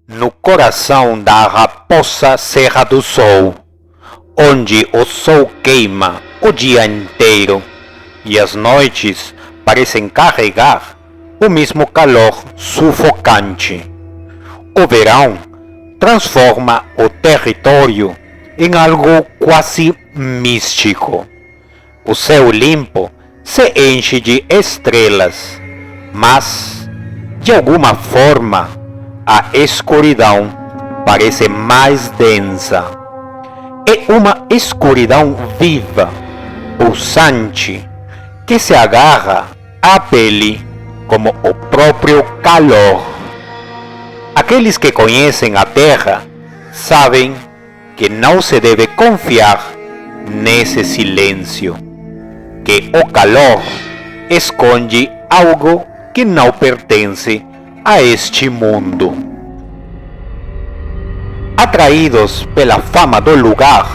no coração da raposa Serra do Sol, onde o sol queima o dia inteiro e as noites parecem carregar o mesmo calor sufocante. O verão transforma o território em algo quase místico. O céu limpo se enche de estrelas, mas, de alguma forma, a escuridão parece mais densa. É uma escuridão viva, pulsante, que se agarra à pele como o próprio calor. Aqueles que conhecem a Terra sabem que não se deve confiar nesse silêncio, que o calor esconde algo que não pertence a este mundo. Atraídos pela fama do lugar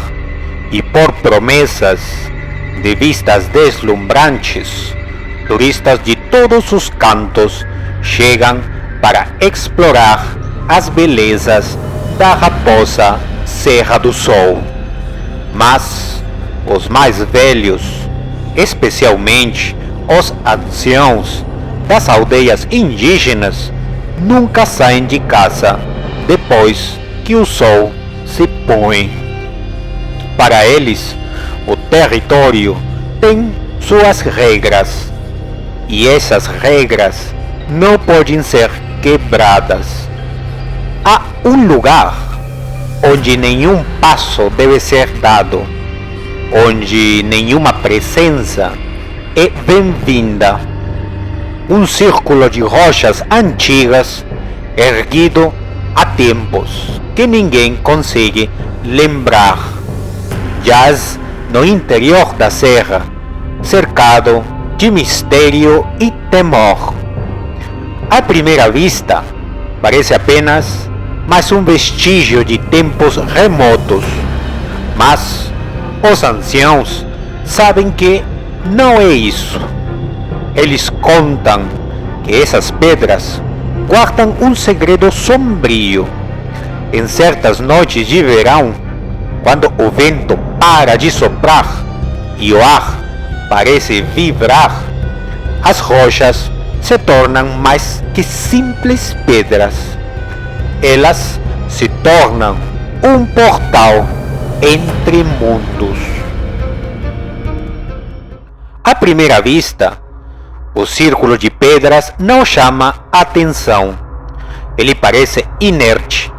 e por promessas de vistas deslumbrantes, turistas de todos os cantos chegam para explorar as belezas da raposa Serra do Sol. Mas os mais velhos, especialmente os anciãos das aldeias indígenas, nunca saem de casa depois que o sol se põe. Para eles, o território tem suas regras, e essas regras não podem ser quebradas. Há um lugar onde nenhum passo deve ser dado, onde nenhuma presença é bem-vinda. Um círculo de rochas antigas, erguido há tempos que ninguém consegue lembrar, jaz no interior da serra, cercado de mistério e temor. À primeira vista, parece apenas mais um vestígio de tempos remotos, mas os anciãos sabem que não é isso. Eles contam que essas pedras guardam um segredo sombrio. Em certas noites de verão, quando o vento para de soprar e o ar parece vibrar, as rochas se tornam mais que simples pedras. Elas se tornam um portal entre mundos. À primeira vista, o círculo de pedras não chama atenção. Ele parece inerte,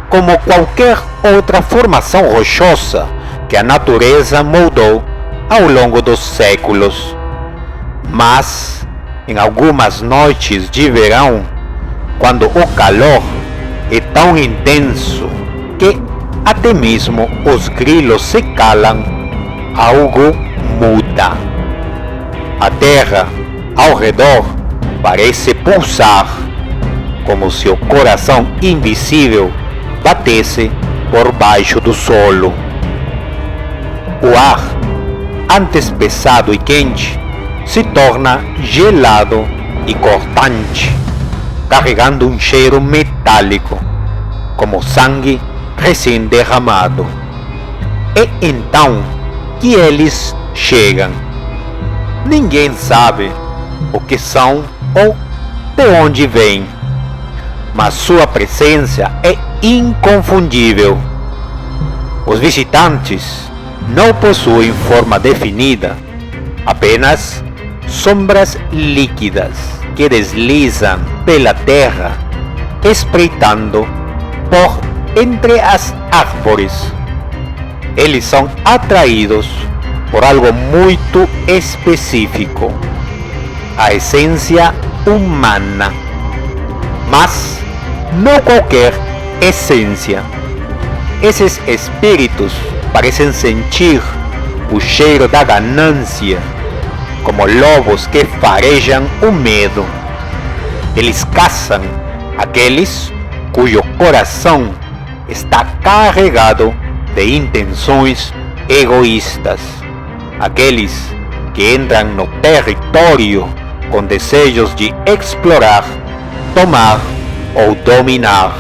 como qualquer outra formação rochosa que a natureza moldou ao longo dos séculos. Mas, em algumas noites de verão, quando o calor é tão intenso que até mesmo os grilos se calam, algo muda. A terra ao redor parece pulsar, como se o coração invisível batesse por baixo do solo. O ar, antes pesado e quente, se torna gelado e cortante, carregando um cheiro metálico, como sangue recém-derramado. É então que eles chegam. Ninguém sabe o que são ou de onde vêm, mas sua presença é inconfundível. Os visitantes não possuem forma definida, apenas sombras líquidas que deslizam pela terra, espreitando por entre as árvores. Eles são atraídos por algo muito específico, a essência humana. Mas não qualquer essência. Esses espíritos parecem sentir o cheiro da ganância, como lobos que farejam o medo. Eles caçam aqueles cujo coração está carregado de intenções egoístas, aqueles que entram no território com desejos de explorar, tomar ou dominar.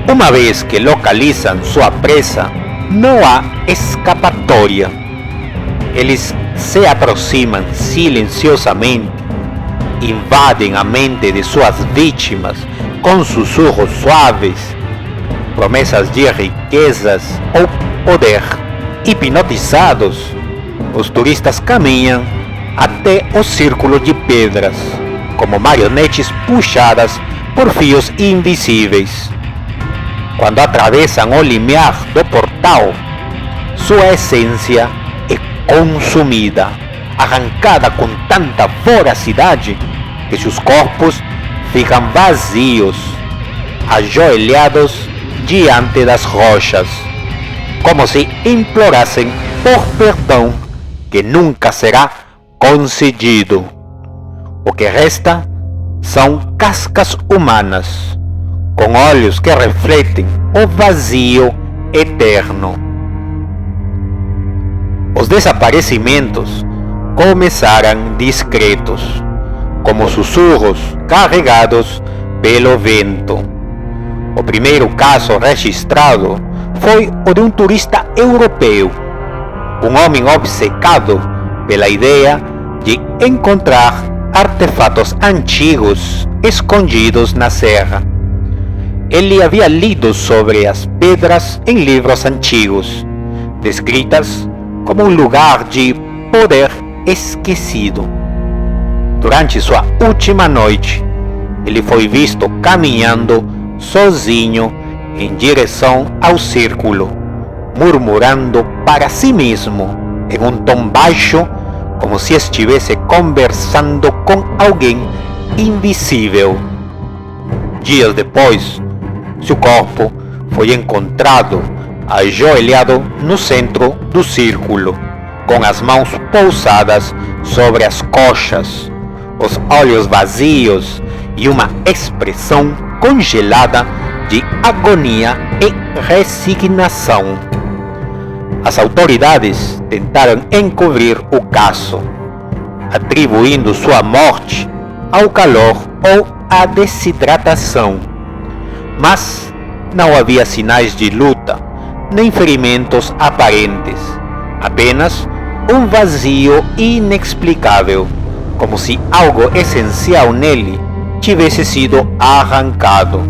Uma vez que localizam sua presa, não há escapatória. Eles se aproximam silenciosamente, invadem a mente de suas vítimas com sussurros suaves, promessas de riquezas ou poder. Hipnotizados, os turistas caminham até o círculo de pedras, como marionetes puxadas por fios invisíveis. Quando atravessam o limiar do portal, sua essência é consumida, arrancada com tanta voracidade que seus corpos ficam vazios, ajoelhados diante das rochas, como se implorassem por perdão que nunca será concedido. O que resta são cascas humanas, com olhos que refletem o vazio eterno. Os desaparecimentos começaram discretos, como sussurros carregados pelo vento. O primeiro caso registrado foi o de um turista europeu, um homem obcecado pela ideia de encontrar artefatos antigos escondidos na serra. Ele havia lido sobre as pedras em livros antigos, descritas como um lugar de poder esquecido. Durante sua última noite, ele foi visto caminhando sozinho em direção ao círculo, murmurando para si mesmo em um tom baixo, como se estivesse conversando com alguém invisível. Dias depois, seu corpo foi encontrado ajoelhado no centro do círculo, com as mãos pousadas sobre as coxas, os olhos vazios e uma expressão congelada de agonia e resignação. As autoridades tentaram encobrir o caso, atribuindo sua morte ao calor ou à desidratação, mas não havia sinais de luta nem ferimentos aparentes, apenas um vazio inexplicável, como se algo essencial nele tivesse sido arrancado.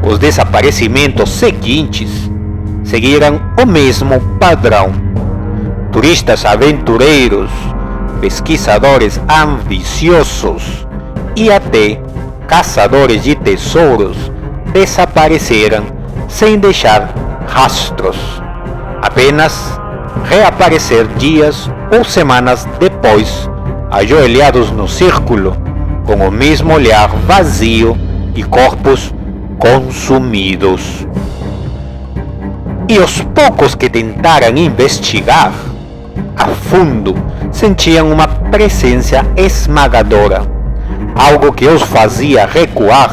Os desaparecimentos seguintes seguiram o mesmo padrão. Turistas aventureiros, pesquisadores ambiciosos e até caçadores de tesouros desapareceram sem deixar rastros, apenas reaparecer dias ou semanas depois, ajoelhados no círculo, com o mesmo olhar vazio e corpos consumidos. E os poucos que tentaram investigar a fundo sentiam uma presença esmagadora, algo que os fazia recuar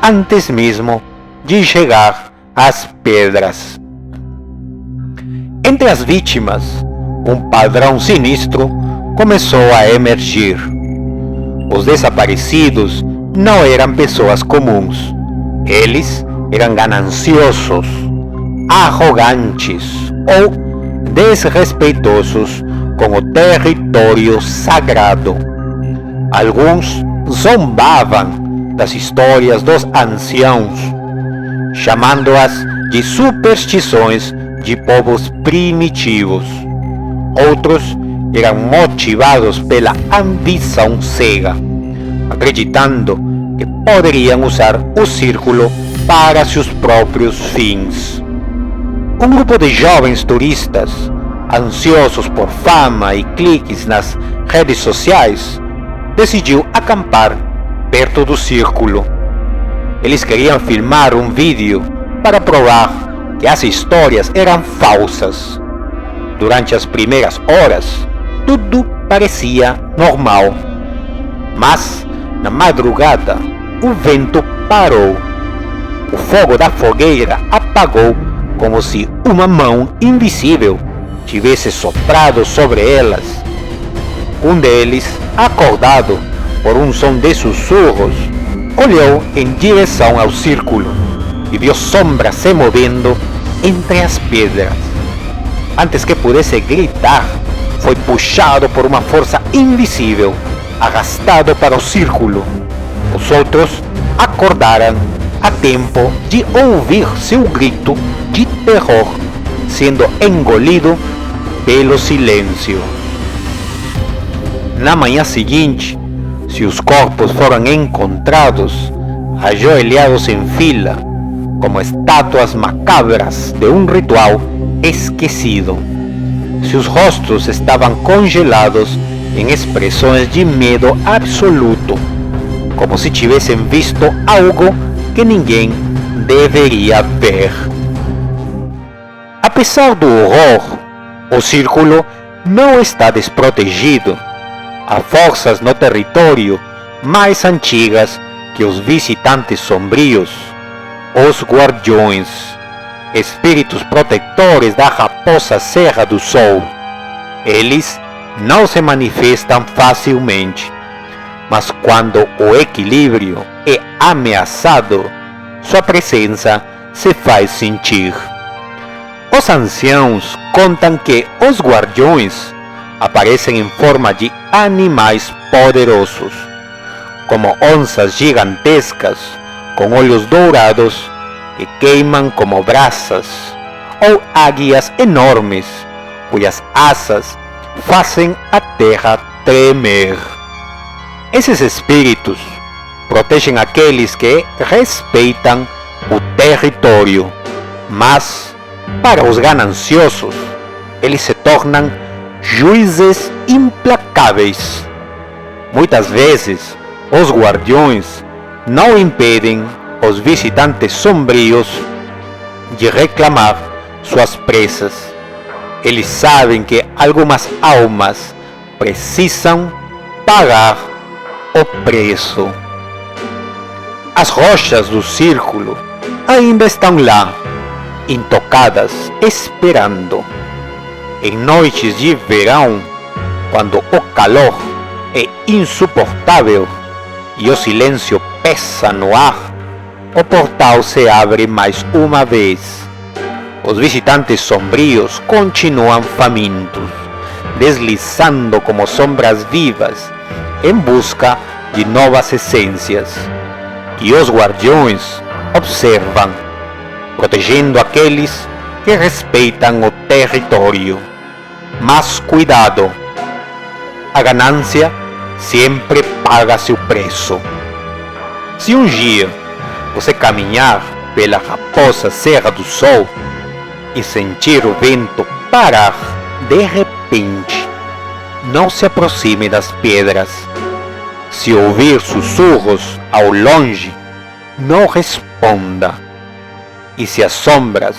antes mesmo de chegar às pedras. Entre as vítimas, um padrão sinistro começou a emergir. Os desaparecidos não eram pessoas comuns. Eles eram gananciosos, arrogantes ou desrespeitosos com o território sagrado. Alguns zombavam das histórias dos anciãos, chamando-as de superstições de povos primitivos. Outros eram motivados pela ambição cega, acreditando que poderiam usar o círculo para seus próprios fins. Um grupo de jovens turistas, ansiosos por fama e cliques nas redes sociais, decidiu acampar perto do círculo. Eles queriam filmar um vídeo para provar que as histórias eram falsas. Durante as primeiras horas, tudo parecia normal. Mas, na madrugada, o vento parou. O fogo da fogueira apagou como se uma mão invisível tivesse soprado sobre elas. Um deles, acordado por um som de sussurros, olhou em direção ao círculo e viu sombras se movendo entre as pedras. Antes que pudesse gritar, foi puxado por uma força invisível, arrastado para o círculo. Os outros acordaram a tempo de ouvir seu grito de terror sendo engolido pelo silêncio. Na manhã seguinte, seus corpos foram encontrados ajoelhados em fila, como estátuas macabras de um ritual esquecido. Seus rostos estavam congelados em expressões de medo absoluto, como se tivessem visto algo que ninguém deveria ver. Apesar do horror, o círculo não está desprotegido. Há forças no território mais antigas que os visitantes sombrios, os guardiões, espíritos protetores da raposa Serra do Sol. Eles não se manifestam facilmente, mas quando o equilíbrio é ameaçado, sua presença se faz sentir. Os anciãos contam que os guardiões aparecem em forma de animais poderosos, como onças gigantescas com olhos dourados que queimam como brasas, ou águias enormes cujas asas fazem a terra tremer. Esses espíritos protegem aqueles que respeitam o território, mas para os gananciosos, eles se tornam juízes implacáveis. Muitas vezes, os guardiões não impedem os visitantes sombrios de reclamar suas presas. Eles sabem que algumas almas precisam pagar o preço. As rochas do círculo ainda estão lá, intocadas, esperando. Em noites de verão, quando o calor é insuportável e o silêncio pesa no ar, o portal se abre mais uma vez. Os visitantes sombrios continuam famintos, deslizando como sombras vivas em busca de novas essências. E os guardiões observam, protegendo aqueles que respeitam o território. Mas cuidado, a ganância sempre paga seu preço. Se um dia você caminhar pela raposa Serra do Sol e sentir o vento parar de repente, não se aproxime das pedras. Se ouvir sussurros ao longe, não responda. E se as sombras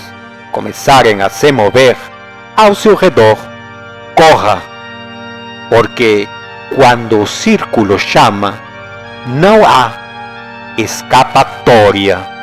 começarem a se mover ao seu redor, corra, porque quando o círculo chama, não há escapatória.